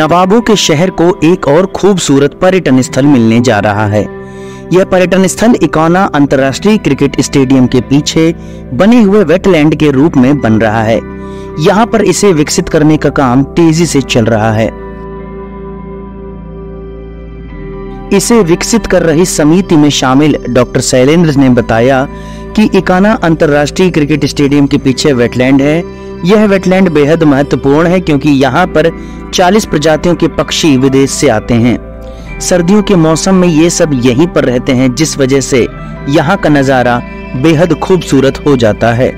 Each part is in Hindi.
नवाबों के शहर को एक और खूबसूरत पर्यटन स्थल मिलने जा रहा है। यह पर्यटन स्थल इकोना अंतर्राष्ट्रीय क्रिकेट स्टेडियम के पीछे बने हुए वेटलैंड के रूप में बन रहा है। यहाँ पर इसे विकसित करने का काम तेजी से चल रहा है। इसे विकसित कर रही समिति में शामिल डॉक्टर शैलेंद्र ने बताया कि इकोना अंतर्राष्ट्रीय क्रिकेट स्टेडियम के पीछे वेटलैंड है। यह वेटलैंड बेहद महत्वपूर्ण है क्योंकि यहाँ पर 40 प्रजातियों के पक्षी विदेश से आते हैं। सर्दियों के मौसम में ये सब यहीं पर रहते हैं, जिस वजह से यहाँ का नजारा बेहद खूबसूरत हो जाता है।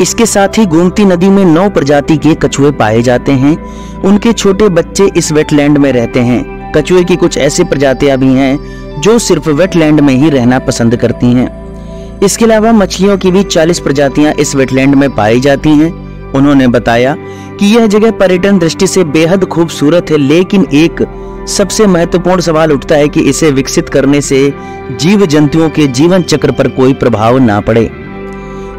इसके साथ ही गोमती नदी में 9 प्रजाति के कछुए पाए जाते हैं। उनके छोटे बच्चे इस वेटलैंड में रहते हैं। कछुए की कुछ ऐसी प्रजातियां भी हैं जो सिर्फ वेटलैंड में ही रहना पसंद करती हैं। इसके अलावा मछलियों की भी 40 प्रजातियां इस वेटलैंड में पाई जाती हैं। उन्होंने बताया कि यह जगह पर्यटन दृष्टि से बेहद खूबसूरत है, लेकिन एक सबसे महत्वपूर्ण सवाल उठता है कि इसे विकसित करने से जीव जंतुओं के जीवन चक्र पर कोई प्रभाव ना पड़े।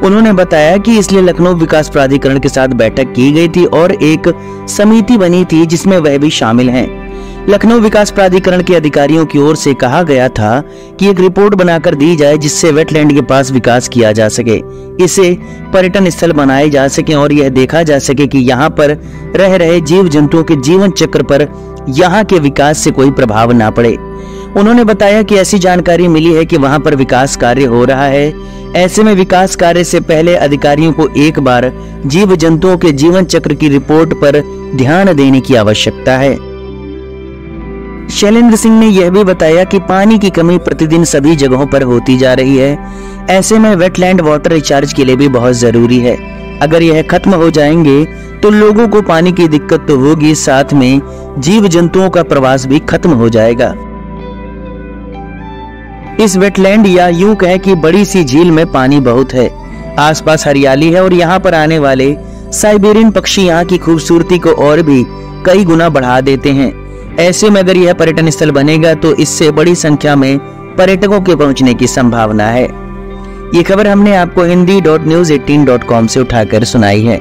उन्होंने बताया कि इसलिए लखनऊ विकास प्राधिकरण के साथ बैठक की गई थी और एक समिति बनी थी जिसमें वह भी शामिल हैं। लखनऊ विकास प्राधिकरण के अधिकारियों की ओर से कहा गया था कि एक रिपोर्ट बनाकर दी जाए जिससे वेटलैंड के पास विकास किया जा सके, इसे पर्यटन स्थल बनाए जा सके और यह देखा जा सके कि यहाँ पर रह रहे जीव जंतुओं के जीवन चक्र पर यहाँ के विकास से कोई प्रभाव ना पड़े। उन्होंने बताया कि ऐसी जानकारी मिली है कि वहाँ पर विकास कार्य हो रहा है। ऐसे में विकास कार्य से पहले अधिकारियों को एक बार जीव जंतुओं के जीवन चक्र की रिपोर्ट पर ध्यान देने की आवश्यकता है। शैलेंद्र सिंह ने यह भी बताया कि पानी की कमी प्रतिदिन सभी जगहों पर होती जा रही है। ऐसे में वेटलैंड वाटर रिचार्ज के लिए भी बहुत जरूरी है। अगर यह खत्म हो जाएंगे तो लोगों को पानी की दिक्कत तो होगी, साथ में जीव जंतुओं का प्रवास भी खत्म हो जाएगा। इस वेटलैंड या यूं कहें कि बड़ी सी झील में पानी बहुत है, आसपास हरियाली है और यहाँ पर आने वाले साइबेरियन पक्षी यहाँ की खूबसूरती को और भी कई गुना बढ़ा देते हैं। ऐसे में अगर यह पर्यटन स्थल बनेगा तो इससे बड़ी संख्या में पर्यटकों के पहुंचने की संभावना है। ये खबर हमने आपको hindi.news18.com से उठाकर सुनाई है।